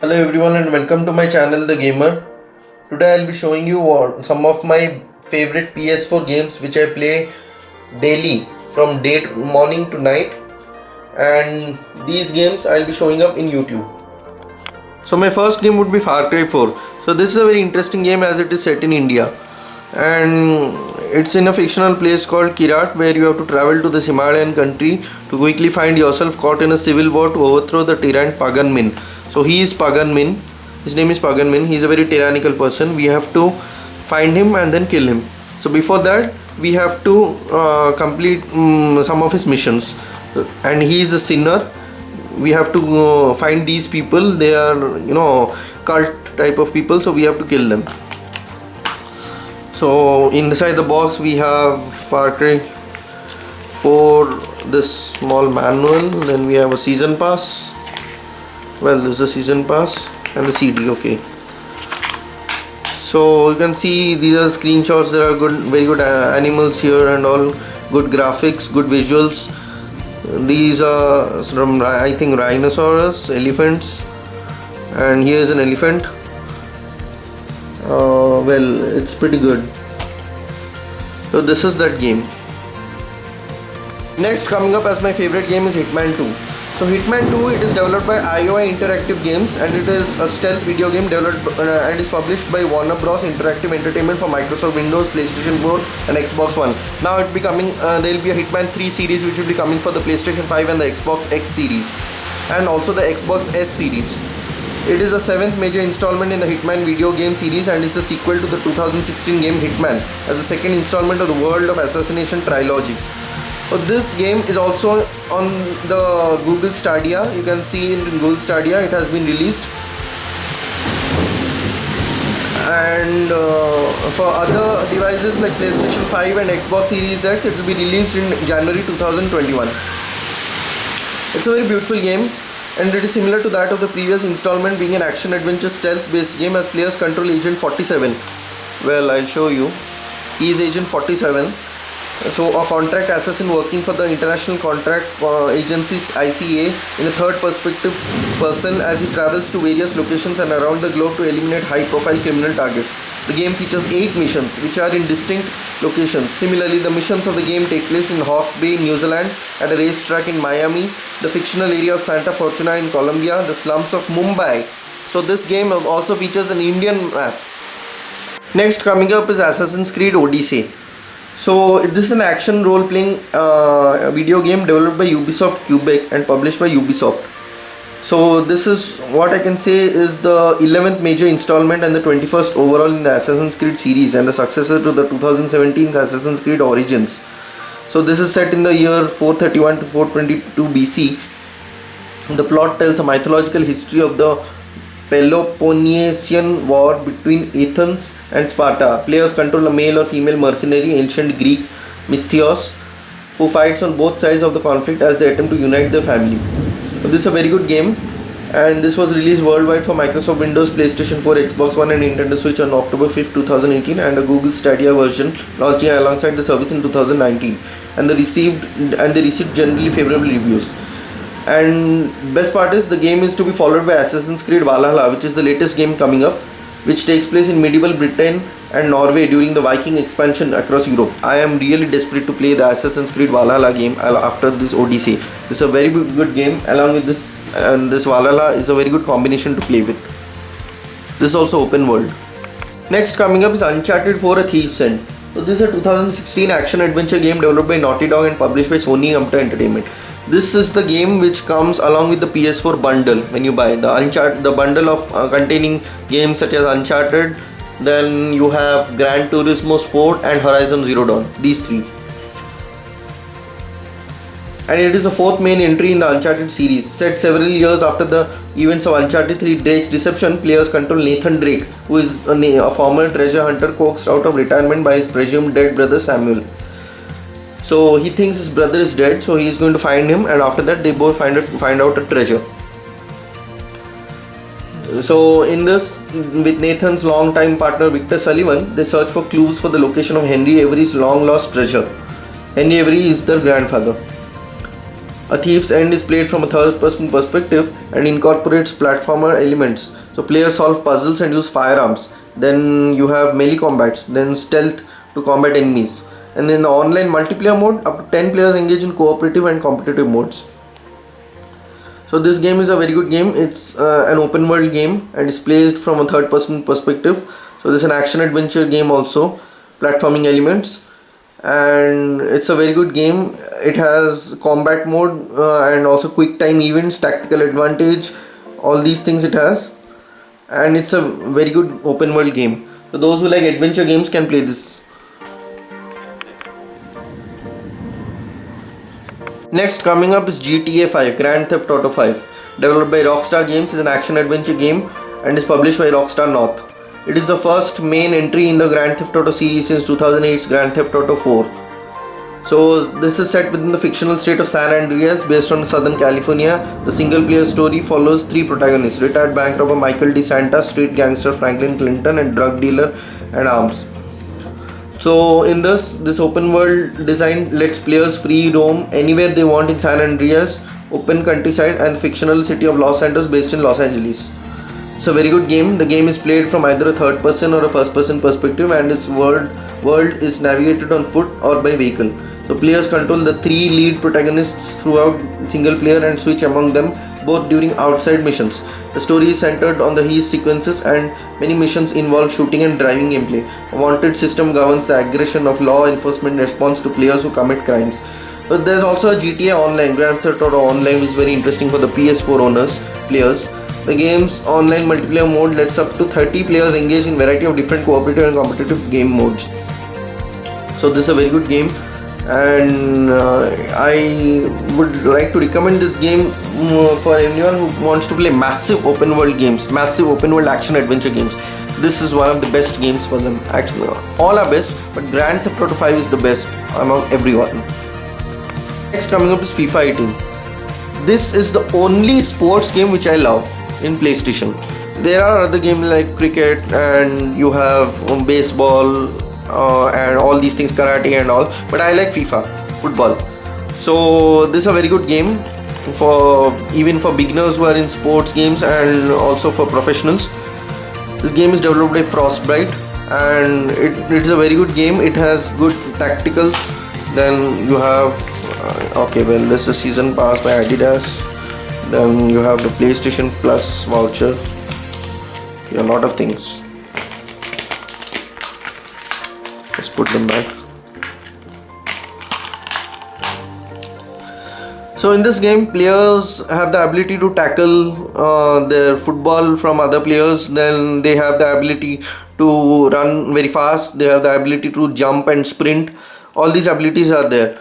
Hello everyone and welcome to my channel The Gamer. Today I'll be showing you some of my favorite PS4 games which I play daily from morning to night, and these games I'll be showing up in YouTube. So my first game would be Far Cry 4. So this is a very interesting game as it is set in India, and it's in a fictional place called Kirat, where you have to travel to this Himalayan country to quickly find yourself caught in a civil war to overthrow the tyrant Pagan Min. So he is Pagan Min. His name is Pagan Min. He is a very tyrannical person. We have to find him and then kill him. So before that, we have to complete some of his missions. And he is a sinner. We have to find these people. They are, cult type of people. So we have to kill them. So inside the box we have Far Cry 4, this small manual. Then we have a season pass. Well, this is the season pass and the CD. Okay, so you can see these are screenshots. There are very good animals here and all, good graphics, good visuals. These are from, I think, rhinoceros, elephants, and here is an elephant. Well, it's pretty good. So this is that game. Next, coming up as my favorite game is Hitman 2. So Hitman 2, it is developed by IOI Interactive Games, and it is a stealth video game developed and is published by Warner Bros. Interactive Entertainment for Microsoft Windows, PlayStation 4 and Xbox One. Now it will be coming, there will be a Hitman 3 series which will be coming for the PlayStation 5 and the Xbox X series, and also the Xbox S series. It is the 7th major installment in the Hitman video game series and is the sequel to the 2016 game Hitman, as the second installment of the World of Assassination trilogy. So this game is also on the Google Stadia. You can see in Google Stadia it has been released, and for other devices like PlayStation 5 and Xbox Series X, it will be released in January 2021. It's a very beautiful game, and it is similar to that of the previous installment, being an action-adventure stealth-based game as players control Agent 47. Well, I'll show you. He is Agent 47. So a contract assassin working for the International Contract Agency ICA in a third perspective person as he travels to various locations and around the globe to eliminate high-profile criminal targets. The game features 8 missions which are in distinct locations. Similarly, the missions of the game take place in Hawke's Bay, New Zealand, at a racetrack in Miami, the fictional area of Santa Fortuna in Colombia, the slums of Mumbai. So this game also features an Indian map. Next, coming up is Assassin's Creed Odyssey. So this is an action role-playing video game developed by Ubisoft Quebec and published by Ubisoft. So this is what I can say is the 11th major installment and the 21st overall in the Assassin's Creed series, and the successor to the 2017 Assassin's Creed Origins. So this is set in the year 431 to 422 BC. The plot tells a mythological history of the Peloponnesian War between Athens and Sparta. Players control a male or female mercenary, ancient Greek Misthios, who fights on both sides of the conflict as they attempt to unite their family. So this is a very good game, and this was released worldwide for Microsoft Windows, PlayStation 4, Xbox One and Nintendo Switch on October 5th, 2018, and a Google Stadia version launching alongside the service in 2019. And they received generally favorable reviews. And best part is the game is to be followed by Assassin's Creed Valhalla, which is the latest game coming up, which takes place in medieval Britain and Norway during the Viking expansion across Europe. I am really desperate to play the Assassin's Creed Valhalla game after this Odyssey. This is a very good game. Along with this, and this Valhalla is a very good combination to play with. This is also open world. Next coming up is Uncharted 4: A Thief's End. So this is a 2016 action adventure game developed by Naughty Dog and published by Sony Entertainment. This is the game which comes along with the PS4 bundle when you buy the bundle of containing games such as Uncharted. Then you have Gran Turismo Sport and Horizon Zero Dawn. These three. And it is the fourth main entry in the Uncharted series. Set several years after the events of Uncharted 3 Drake's deception, players control Nathan Drake, who is a former treasure hunter coaxed out of retirement by his presumed dead brother Samuel. So he thinks his brother is dead, so he is going to find him, and after that they both find out a treasure. So in this, with Nathan's long-time partner Victor Sullivan, they search for clues for the location of Henry Avery's long-lost treasure. Henry Avery is their grandfather. A Thief's End is played from a third-person perspective and incorporates platformer elements. So players solve puzzles and use firearms. Then you have melee combats, then stealth to combat enemies. And then the online multiplayer mode, up to 10 players engage in cooperative and competitive modes. So this game is a very good game. It's an open world game and is played from a third person perspective. So this is an action adventure game also, platforming elements, and it's a very good game. It has combat mode and also quick time events, tactical advantage, all these things it has, and it's a very good open world game. So those who like adventure games can play this. Next coming up is GTA 5, Grand Theft Auto 5. Developed by Rockstar Games, is an action adventure game and is published by Rockstar North. It is the first main entry in the Grand Theft Auto series since 2008's Grand Theft Auto 4. So this is set within the fictional state of San Andreas based on Southern California. The single player story follows three protagonists: retired bank robber Michael DeSanta, street gangster Franklin Clinton, and drug dealer and arms. So in this open world design lets players free roam anywhere they want in San Andreas, open countryside, and fictional city of Los Santos based in Los Angeles. It's a very good game. The game is played from either a third person or a first person perspective, and its world is navigated on foot or by vehicle. So players control the three lead protagonists throughout single player and switch among them both during outside missions. The story is centered on the heist sequences, and many missions involve shooting and driving gameplay. A wanted system governs the aggression of law enforcement response to players who commit crimes. But there's also a GTA Online, Grand Theft Auto Online, which is very interesting for the PS4 players. The game's online multiplayer mode lets up to 30 players engage in variety of different cooperative and competitive game modes. So this is a very good game, and I would like to recommend this game for anyone who wants to play massive open world games, massive open world action adventure games. This is one of the best games for them. Actually, all are best, but Grand Theft Auto 5 is the best among everyone. Next coming up is FIFA 18. This is the only sports game which I love in PlayStation. There are other games like cricket, and you have baseball and all these things, karate and all, but I like FIFA, football. So this is a very good game for even for beginners who are in sports games, and also for professionals. This game is developed by Frostbite, and it's a very good game. It has good tacticals. Then you have this is season pass by Adidas. Then you have the PlayStation Plus voucher. Okay, a lot of things. Let's put them back. So in this game, players have the ability to tackle their football from other players. Then they have the ability to run very fast. They have the ability to jump and sprint. All these abilities are there.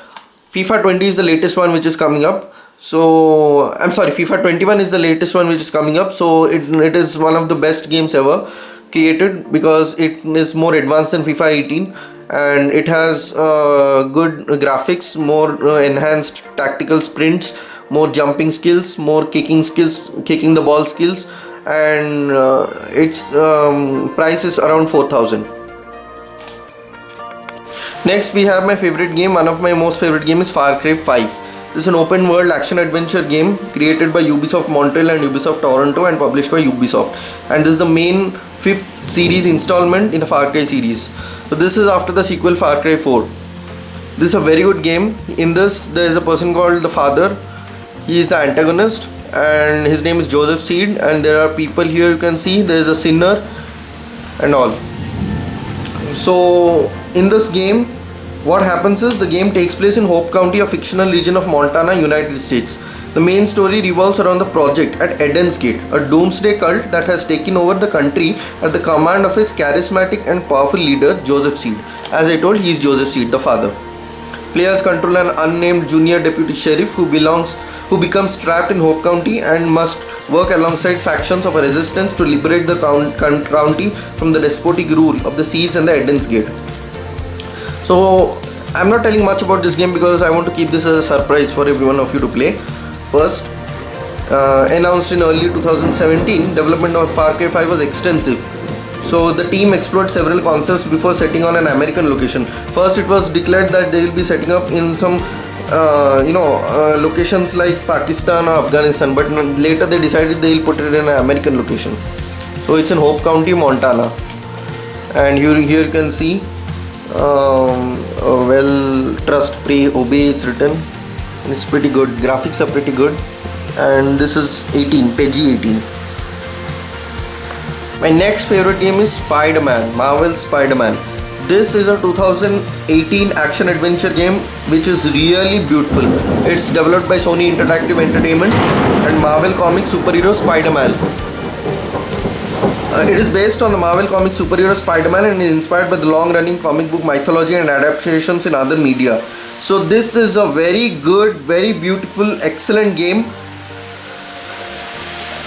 FIFA 20 is the latest one which is coming up. So I'm sorry, FIFA 21 is the latest one which is coming up. So it is one of the best games ever created, because it is more advanced than FIFA 18, and it has good graphics, more enhanced tactical sprints, more jumping skills, more kicking the ball skills, and its price is around 4,000. Next we have my favorite game. One of my most favorite game is Far Cry 5. This is an open world action adventure game created by Ubisoft Montreal and Ubisoft Toronto and published by Ubisoft. And this is the main 5th series installment in the Far Cry series. So this is after the sequel Far Cry 4. This is a very good game. In this there is a person called the Father. He is the antagonist and his name is Joseph Seed, and there are people here you can see. There is a sinner and all. So in this game, what happens is the game takes place in Hope County, a fictional region of Montana, United States. The main story revolves around the project at Eden's Gate, a doomsday cult that has taken over the country at the command of its charismatic and powerful leader, Joseph Seed. As I told, he is Joseph Seed, the father. Players control an unnamed junior deputy sheriff who becomes trapped in Hope County and must work alongside factions of a resistance to liberate the county from the despotic rule of the Seeds and the Eden's Gate. So I'm not telling much about this game because I want to keep this as a surprise for every one of you to play. First, announced in early 2017, development of Far Cry 5 was extensive. So the team explored several concepts before setting on an American location. First, it was declared that they will be setting up in some locations like Pakistan or Afghanistan, but later they decided they'll put it in an American location. So it's in Hope County, Montana, and here you can see well, trust, pray, obey, it's written. It's pretty good, graphics are pretty good, and this is 18, PG 18. My next favorite game is Spider-Man, Marvel Spider-Man. This is a 2018 action adventure game which is really beautiful. It's developed by Sony Interactive Entertainment and Marvel Comics superhero Spider-Man. It is based on the Marvel Comics superhero Spider-Man and is inspired by the long-running comic book mythology and adaptations in other media. So this is a very good, very beautiful, excellent game.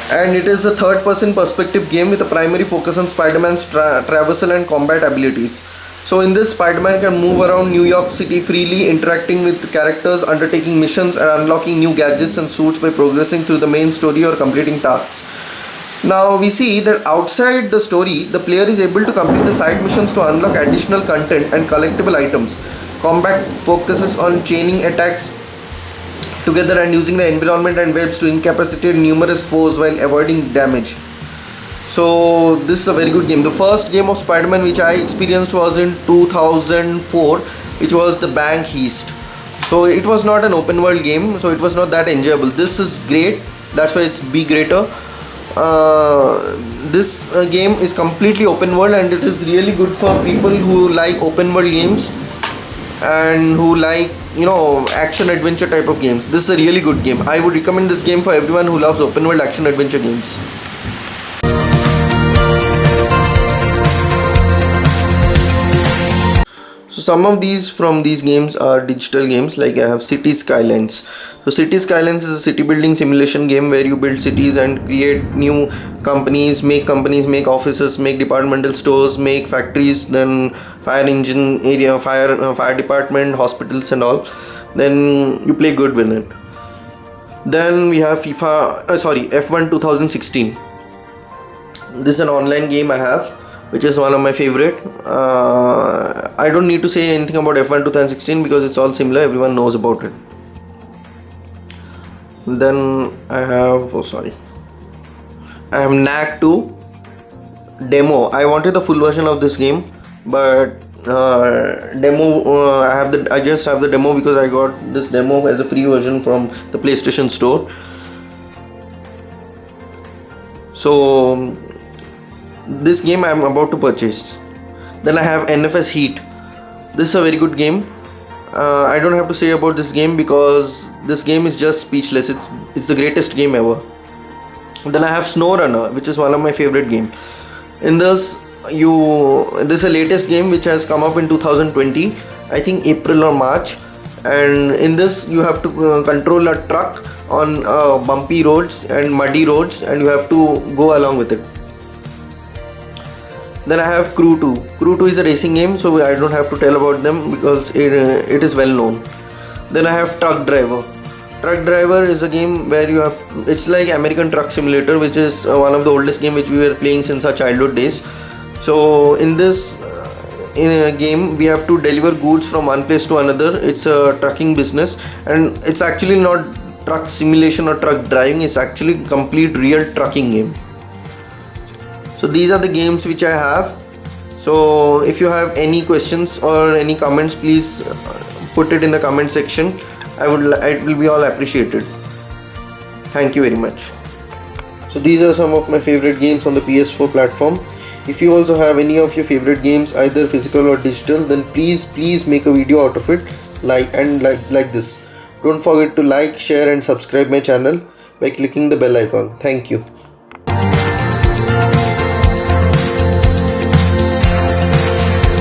And it is a third-person perspective game with a primary focus on Spider-Man's traversal and combat abilities. So in this, Spider-Man can move around New York City freely, interacting with characters, undertaking missions and unlocking new gadgets and suits by progressing through the main story or completing tasks. Now we see that outside the story, the player is able to complete the side missions to unlock additional content and collectible items. Combat focuses on chaining attacks together and using the environment and webs to incapacitate numerous foes while avoiding damage. So this is a very good game. The first game of Spider-Man which I experienced was in 2004, which was the Bank Heist. So it was not an open world game, so it was not that enjoyable. This is great, that's why it's B greater. This game is completely open world and it is really good for people who like open world games and who like action adventure type of games. This is a really good game. I would recommend this game for everyone who loves open world action adventure games. So some of these from these games are digital games, like I have City Skylines. So City Skylines is a city building simulation game where you build cities and create new companies, make offices, make departmental stores, make factories, then fire engine area, fire department, hospitals and all. Then you play good with it. Then we have F1 2016. This is an online game I have, which is one of my favorite. I don't need to say anything about F1 2016 because it's all similar, everyone knows about it. Then I have Knack 2 demo. I wanted the full version of this game, but demo I just have the demo because I got this demo as a free version from the PlayStation Store. So this game I am about to purchase. Then I have NFS Heat. This is a very good game. I don't have to say about this game because this game is just speechless. It's the greatest game ever. Then I have SnowRunner, which is one of my favorite games. In this, this is the latest game which has come up in 2020, I think April or March. And in this, you have to control a truck on bumpy roads and muddy roads, and you have to go along with it. Then I have Crew 2. Crew 2 is a racing game, so I don't have to tell about them because it is well known. Then I have Truck Driver. Truck Driver is a game where it's like American Truck Simulator, which is one of the oldest games which we were playing since our childhood days. So in this in a game we have to deliver goods from one place to another. It's a trucking business, and it's actually not truck simulation or truck driving, it's actually complete real trucking game. So these are the games which I have. So if you have any questions or any comments, please put it in the comment section. It will be all appreciated. Thank you very much. So these are some of my favorite games on the PS4 platform. If you also have any of your favorite games, either physical or digital, then please make a video out of it like this. Don't forget to like, share and subscribe my channel by clicking the bell icon. Thank you.